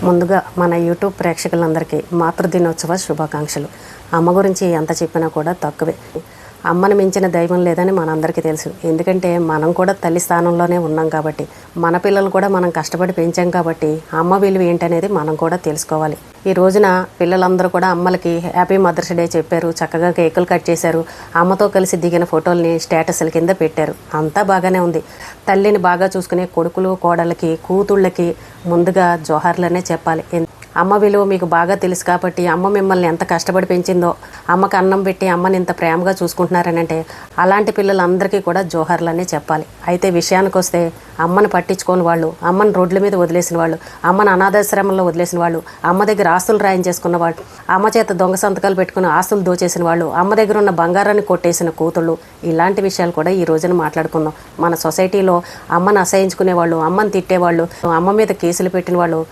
ముందుగా మన యూట్యూబ్ ప్రేక్షకులందరికీ మాతృదినోత్సవ శుభాకాంక్షలు. అమ్మ గురించి ఎంత చెప్పినా కూడా తక్కువే. అమ్మను మించిన దైవం లేదని మనందరికీ తెలుసు. ఎందుకంటే మనం కూడా తల్లి స్థానంలోనే ఉన్నాం కాబట్టి, మన పిల్లలు కూడా మనం కష్టపడి పెంచాం కాబట్టి అమ్మ విలువ ఏంటనేది మనం కూడా తెలుసుకోవాలి. ఈ రోజున పిల్లలందరూ కూడా అమ్మలకి హ్యాపీ మదర్స్ డే చెప్పారు, చక్కగా కేకులు కట్ చేశారు, అమ్మతో కలిసి దిగిన ఫోటోల్ని స్టేటస్ల కింద పెట్టారు. అంతా బాగానే ఉంది. తల్లిని బాగా చూసుకునే కొడుకులు, కోడళ్ళకి, కూతుళ్ళకి ముందుగా జోహార్లనే చెప్పాలి. అమ్మ విలువ మీకు బాగా తెలుసు కాబట్టి, అమ్మ మిమ్మల్ని ఎంత కష్టపడి పెంచిందో, అమ్మకి అన్నం పెట్టి అమ్మని ఇంత ప్రేమగా చూసుకుంటున్నారనంటే అలాంటి పిల్లలందరికీ కూడా జోహార్లనే చెప్పాలి. అయితే విషయానికి వస్తే అమ్మని పట్టించుకోని వాళ్ళు, అమ్మని రోడ్ల మీద వదిలేసిన వాళ్ళు, అమ్మని అనాథాశ్రమంలో వదిలేసిన వాళ్ళు, అమ్మ దగ్గర ఆస్తులు రాయించేసుకున్న వాళ్ళు, అమ్మ చేత దొంగ సంతకాలు పెట్టుకుని ఆస్తులు దోచేసిన వాళ్ళు, అమ్మ దగ్గర ఉన్న బంగారాన్ని కొట్టేసిన కూతుళ్ళు, ఇలాంటి విషయాలు కూడా ఈ రోజున మాట్లాడుకుందాం. మన సొసైటీలో అమ్మని అసహించుకునే వాళ్ళు, అమ్మని తిట్టేవాళ్ళు, అమ్మ మీద కేసులు పెట్టిన వాళ్ళు,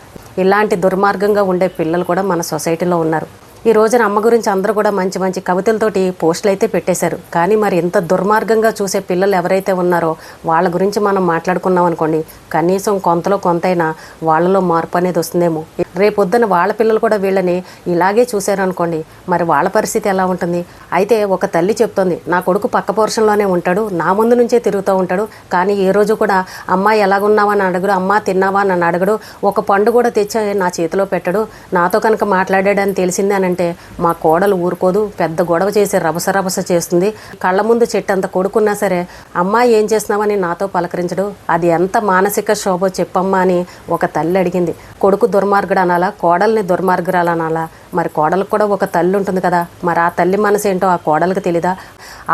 ఇలాంటి దుర్మార్గంగా ఉండే పిల్లలు కూడా మన సొసైటీలో ఉన్నారు. ఈ రోజున అమ్మ గురించి అందరూ కూడా మంచి మంచి కవితలతోటి పోస్టులు అయితే పెట్టేశారు. కానీ మరి ఇంత దుర్మార్గంగా చూసే పిల్లలు ఎవరైతే ఉన్నారో వాళ్ళ గురించి మనం మాట్లాడుకున్నాం అనుకోండి, కనీసం కొంతలో కొంతైనా వాళ్ళలో మార్పు అనేది వస్తుందేమో. రేపొద్దున వాళ్ళ పిల్లలు కూడా వీళ్ళని ఇలాగే చూశారనుకోండి, మరి వాళ్ళ పరిస్థితి ఎలా ఉంటుంది? అయితే ఒక తల్లి చెప్తోంది, నా కొడుకు పక్క పోర్షన్లోనే ఉంటాడు, నా ముందు నుంచే తిరుగుతూ ఉంటాడు, కానీ ఏ రోజు కూడా అమ్మ ఎలాగున్నావా అని అడగడు, అమ్మ తిన్నావా అని అడగడు, ఒక పండు కూడా తెచ్చి నా చేతిలో పెట్టడు, నాతో కనుక మాట్లాడాడని తెలిసింది అని అంటే మా కోడలు ఊరుకోదు, పెద్ద గొడవ చేసి రభస చేస్తుంది. కళ్ళ ముందు చెట్టంత కొడుకున్నా సరే అమ్మ ఏం చేస్తున్నావని నాతో పలకరించడు. అది ఎంత మానసిక శోభ చెప్పమ్మా అని ఒక తల్లి అడిగింది. కొడుకు దుర్మార్గుడు అనాలా, కోడల్ని దుర్మార్గురాలు అనాలా? మరి కోడలకు కూడా ఒక తల్లి ఉంటుంది కదా, మరి ఆ తల్లి మనసు ఏంటో ఆ కోడలకు తెలీదా?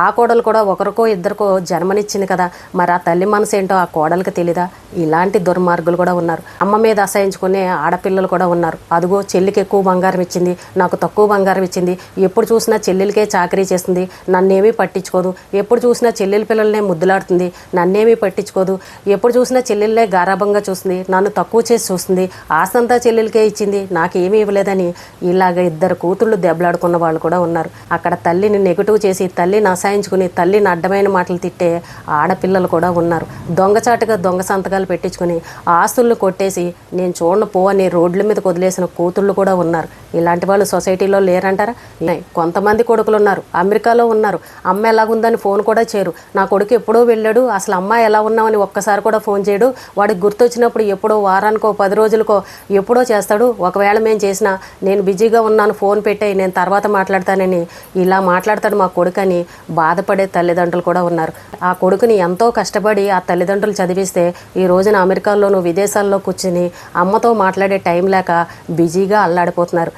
ఆ కోడలు కూడా ఒకరికో ఇద్దరికో జన్మనిచ్చింది కదా, మరి ఆ తల్లి మనసు ఏంటో ఆ కోడలకు తెలీదా? ఇలాంటి దుర్మార్గులు కూడా ఉన్నారు. అమ్మ మీద అసహించుకునే ఆడపిల్లలు కూడా ఉన్నారు. అదిగో చెల్లికి ఎక్కువ బంగారం ఇచ్చింది, నాకు తక్కువ బంగారం ఇచ్చింది, ఎప్పుడు చూసినా చెల్లెలకే చాకరీ చేస్తుంది, నన్నేమీ పట్టించుకోదు, ఎప్పుడు చూసినా చెల్లెల పిల్లలనే ముద్దులాడుతుంది, నన్నేమీ పట్టించుకోదు, ఎప్పుడు చూసినా చెల్లెళ్ళే గారాభంగా చూస్తుంది, నన్ను తక్కువ చేసి చూస్తుంది, ఆస్తంతా చెల్లెలకే ఇచ్చింది, నాకేమీ ఇవ్వలేదని ఇలాగ ఇద్దరు కూతుళ్ళు దెబ్బలాడుకున్న వాళ్ళు కూడా ఉన్నారు. అక్కడ తల్లిని నెగిటివ్ చేసి, తల్లిని అసహించుకుని, తల్లిని అడ్డమైన మాటలు తిట్టే ఆడపిల్లలు కూడా ఉన్నారు. దొంగచాటుగా దొంగ సంతకాలు పెట్టించుకుని ఆస్తులను కొట్టేసి నేను చూడను పో అని రోడ్ల మీద వదిలేసిన కూతుళ్ళు కూడా ఉన్నారు. ఇలాంటి వాళ్ళు సొసైటీలో లేరంటారా? కొంతమంది కొడుకులు ఉన్నారు, అమెరికాలో ఉన్నారు, అమ్మ ఎలాగుందని ఫోన్ కూడా చేయరు. నా కొడుకు ఎప్పుడో వెళ్ళాడు, అసలు అమ్మ ఎలా ఉన్నామని ఒక్కసారి కూడా ఫోన్ చేయడు, వాడికి గుర్తొచ్చినప్పుడు ఎప్పుడో వారానికో 10 రోజులకో ఎప్పుడో చేస్తాడు. ఒకవేళ మేము చేసినా నేను బిజీగా ఉన్నాను, ఫోన్ పెట్టే నేను తర్వాత మాట్లాడతానని ఇలా మాట్లాడతాడు మా కొడుకు అని బాధపడే తల్లిదండ్రులు కూడా ఉన్నారు. ఆ కొడుకుని ఎంతో కష్టపడి ఆ తల్లిదండ్రులు చదివిస్తే ఈ రోజున అమెరికాలోనూ విదేశాల్లో కూర్చుని అమ్మతో మాట్లాడే టైం లేక బిజీగా అల్లాడిపోతున్నారు.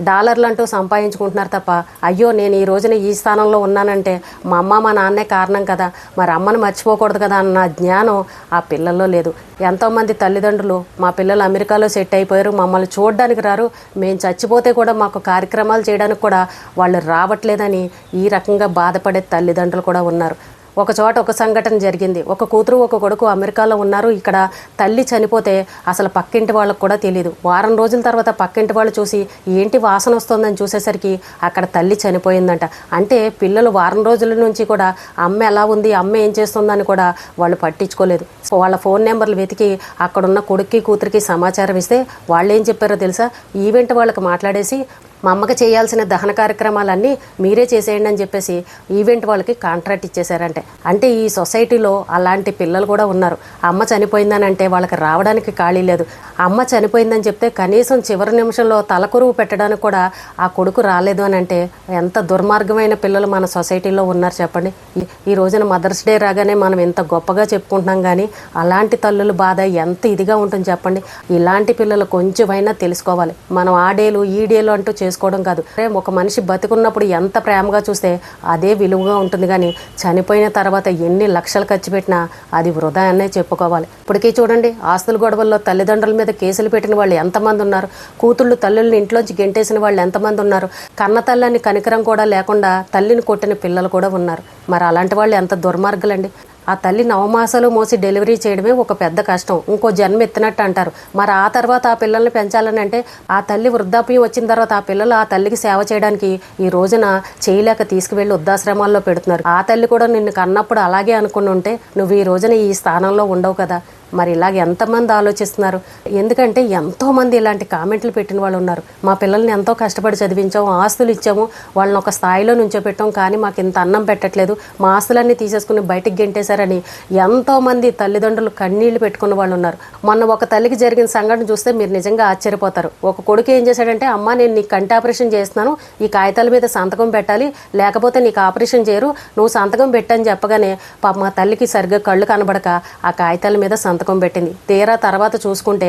డాలర్లు అంటూ సంపాదించుకుంటున్నారు తప్ప, అయ్యో నేను ఈ రోజున ఈ స్థానంలో ఉన్నానంటే మా అమ్మ మా నాన్నే కారణం కదా, మరి అమ్మను మర్చిపోకూడదు కదా అన్న జ్ఞానం ఆ పిల్లల్లో లేదు. ఎంతోమంది తల్లిదండ్రులు మా పిల్లలు అమెరికాలో సెట్ అయిపోయారు, మమ్మల్ని చూడడానికి రారు, మేము చచ్చిపోతే కూడా మాకు కార్యక్రమాలు చేయడానికి కూడా వాళ్ళు రావట్లేదని ఈ రకంగా బాధపడే తల్లిదండ్రులు కూడా ఉన్నారు. ఒక చోట ఒక సంఘటన జరిగింది. ఒక కూతురు ఒక కొడుకు అమెరికాలో ఉన్నారు. ఇక్కడ తల్లి చనిపోతే అసలు పక్కింటి వాళ్ళకు కూడా తెలియదు. వారం రోజుల తర్వాత పక్కింటి వాళ్ళు చూసి ఏంటి వాసన వస్తుందని చూసేసరికి అక్కడ తల్లి చనిపోయిందంట. అంటే పిల్లలు వారం రోజుల నుంచి కూడా అమ్మ ఎలా ఉంది, అమ్మ ఏం చేస్తుందని కూడా వాళ్ళు పట్టించుకోలేదు. వాళ్ళ ఫోన్ నెంబర్లు వెతికి అక్కడున్న కొడుక్కి కూతురికి సమాచారం ఇస్తే వాళ్ళు ఏం చెప్పారో తెలుసా? ఈవెంట్ వాళ్ళకి మాట్లాడేసి మా అమ్మకి చేయాల్సిన దహన కార్యక్రమాలన్నీ మీరే చేసేయండి అని చెప్పేసి ఈవెంట్ వాళ్ళకి కాంట్రాక్ట్ ఇచ్చేశారంటే. అంటే ఈ సొసైటీలో అలాంటి పిల్లలు కూడా ఉన్నారు. అమ్మ చనిపోయిందని అంటే వాళ్ళకి రావడానికి ఖాళీ లేదు. అమ్మ చనిపోయిందని చెప్తే కనీసం చివరి నిమిషంలో తలకొరువు పెట్టడానికి కూడా ఆ కొడుకు రాలేదు అని అంటే ఎంత దుర్మార్గమైన పిల్లలు మన సొసైటీలో ఉన్నారు చెప్పండి. ఈ రోజున మదర్స్ డే రాగానే మనం ఎంత గొప్పగా చెప్పుకుంటున్నాం, కానీ అలాంటి తల్లుల బాధ ఎంత ఇదిగా ఉంటుంది చెప్పండి. ఇలాంటి పిల్లలు కొంచెమైనా తెలుసుకోవాలి. మనం ఆ డేలు ఈ డేలు అంటూ చేసుకోవడం కాదు. ఒక మనిషి బతికున్నప్పుడు ఎంత ప్రేమగా చూస్తే అదే విలువగా ఉంటుంది, కానీ చనిపోయిన తర్వాత ఎన్ని లక్షలు ఖర్చు పెట్టినా అది వృధా అనే చెప్పుకోవాలి. ఇప్పటికీ చూడండి, ఆస్తుల గొడవల్లో తల్లిదండ్రుల మీద కేసులు పెట్టిన వాళ్ళు ఎంతమంది ఉన్నారు, కూతుళ్ళు తల్లుల్ని ఇంట్లోంచి గెంటేసిన వాళ్ళు ఎంతమంది ఉన్నారు, కన్న తల్లని కనికరం కూడా లేకుండా తల్లిని కొట్టిన పిల్లలు కూడా ఉన్నారు. మరి అలాంటి వాళ్ళు ఎంత దుర్మార్గులండి. ఆ తల్లి నవమాసాలు మోసి డెలివరీ చేయడమే ఒక పెద్ద కష్టం, ఇంకో జన్మ ఎత్తినట్టు అంటారు. మరి ఆ తర్వాత ఆ పిల్లల్ని పెంచాలని అంటే ఆ తల్లి వృద్ధాప్యం వచ్చిన తర్వాత ఆ పిల్లలు ఆ తల్లికి సేవ చేయడానికి ఈ రోజున చేయలేక తీసుకువెళ్ళి వృద్ధాశ్రమాల్లో పెడుతున్నారు. ఆ తల్లి కూడా నిన్ను కన్నప్పుడు అలాగే అనుకుని ఉంటే నువ్వు ఈ రోజున ఈ స్థానంలో ఉండవు కదా. మరి ఇలాగ ఎంతమంది ఆలోచిస్తున్నారు? ఎందుకంటే ఎంతోమంది ఇలాంటి కామెంట్లు పెట్టిన వాళ్ళు ఉన్నారు. మా పిల్లల్ని ఎంతో కష్టపడి చదివించాము, ఆస్తులు ఇచ్చాము, వాళ్ళని ఒక స్థాయిలో నుంచోపెట్టాం, కానీ మాకు ఇంత అన్నం పెట్టట్లేదు, మా ఆస్తులన్నీ తీసేసుకుని బయటికి గెంటేశారని ఎంతోమంది తల్లిదండ్రులు కన్నీళ్లు పెట్టుకున్న వాళ్ళు ఉన్నారు. మొన్న ఒక తల్లికి జరిగిన సంఘటన చూస్తే మీరు నిజంగా ఆశ్చర్యపోతారు. ఒక కొడుకు ఏం చేశాడంటే, అమ్మ నేను నీకు కంటి ఆపరేషన్ చేస్తున్నాను, ఈ కాగితాల మీద సంతకం పెట్టాలి, లేకపోతే నీకు ఆపరేషన్ చేయరు, నువ్వు సంతకం పెట్టని చెప్పగానే పాప మా తల్లికి సరిగ్గా కళ్ళు కనబడక ఆ కాగితాల మీద సంతకం పెట్టింది. తీరా తర్వాత చూసుకుంటే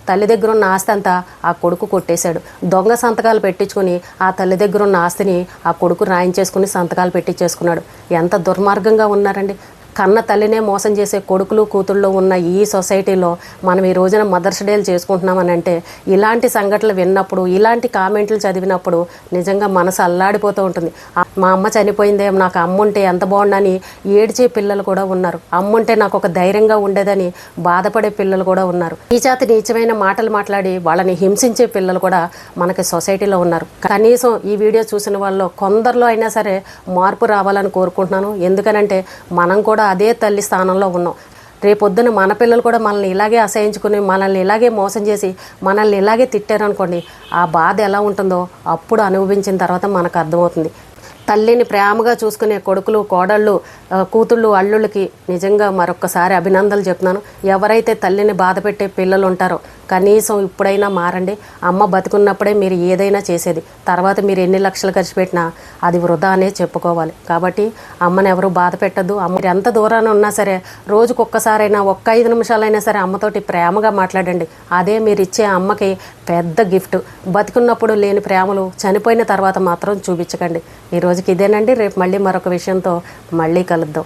తల్లి దగ్గర ఉన్న ఆస్తి అంతా ఆ కొడుకు కొట్టేశాడు. దొంగ సంతకాలు పెట్టించుకుని ఆ తల్లి దగ్గర ఉన్న ఆస్తిని ఆ కొడుకు రాయించేసుకుని సంతకాలు పెట్టించేసుకున్నాడు. ఎంత దుర్మార్గంగా ఉన్నారండి. కన్న తల్లినే మోసం చేసే కొడుకులు కూతుళ్ళు ఉన్న ఈ సొసైటీలో మనం ఈ రోజున మదర్స్ డేలు చేసుకుంటున్నామని అంటే, ఇలాంటి సంఘటనలు విన్నప్పుడు, ఇలాంటి కామెంట్లు చదివినప్పుడు నిజంగా మనసు అల్లాడిపోతూ ఉంటుంది. మా అమ్మ చనిపోయిందే, నాకు అమ్ముంటే ఎంత బాగుండని ఏడ్చే పిల్లలు కూడా ఉన్నారు. అమ్ముంటే నాకు ఒక ధైర్యంగా ఉండేదని బాధపడే పిల్లలు కూడా ఉన్నారు. నీచమైన మాటలు మాట్లాడి వాళ్ళని హింసించే పిల్లలు కూడా మనకి సొసైటీలో ఉన్నారు. కనీసం ఈ వీడియో చూసిన వాళ్ళు కొందరిలో అయినా సరే మార్పు రావాలని కోరుకుంటున్నాను. ఎందుకనంటే మనం కూడా అదే తల్లి స్థానంలో ఉన్నాం. రేపొద్దున మన పిల్లలు కూడా మనల్ని ఇలాగే అసహించుకుని, మనల్ని ఇలాగే మోసం చేసి, మనల్ని ఇలాగే తిట్టారనుకోండి, ఆ బాధ ఎలా ఉంటుందో అప్పుడు అనుభవించిన తర్వాత మనకు అర్థమవుతుంది. తల్లిని ప్రేమగా చూసుకునే కొడుకులు, కోడళ్ళు, కూతుళ్ళు, అల్లుళ్ళకి నిజంగా మరొక్కసారి అభినందనలు చెప్తున్నాను. ఎవరైతే తల్లిని బాధ పెట్టే పిల్లలు ఉంటారో కనీసం ఇప్పుడైనా మారండి. అమ్మ బతుకున్నప్పుడే మీరు ఏదైనా చేసేది, తర్వాత మీరు ఎన్ని లక్షలు ఖర్చు పెట్టినా అది వృధా అనే చెప్పుకోవాలి. కాబట్టి అమ్మని ఎవరు బాధ పెట్టద్దు. అమ్మ ఎంత దూరాన ఉన్నా సరే రోజుకొక్కసారైనా, ఒక్క 5 నిమిషాలైనా సరే అమ్మతోటి ప్రేమగా మాట్లాడండి. అదే మీరు ఇచ్చే అమ్మకి పెద్ద గిఫ్ట్. బతుకున్నప్పుడు లేని ప్రేమలు చనిపోయిన తర్వాత మాత్రం చూపించకండి. ఈ రోజుకి ఇదేనండి. రేపు మళ్ళీ మరొక విషయంతో మళ్ళీ కలుద్దాం.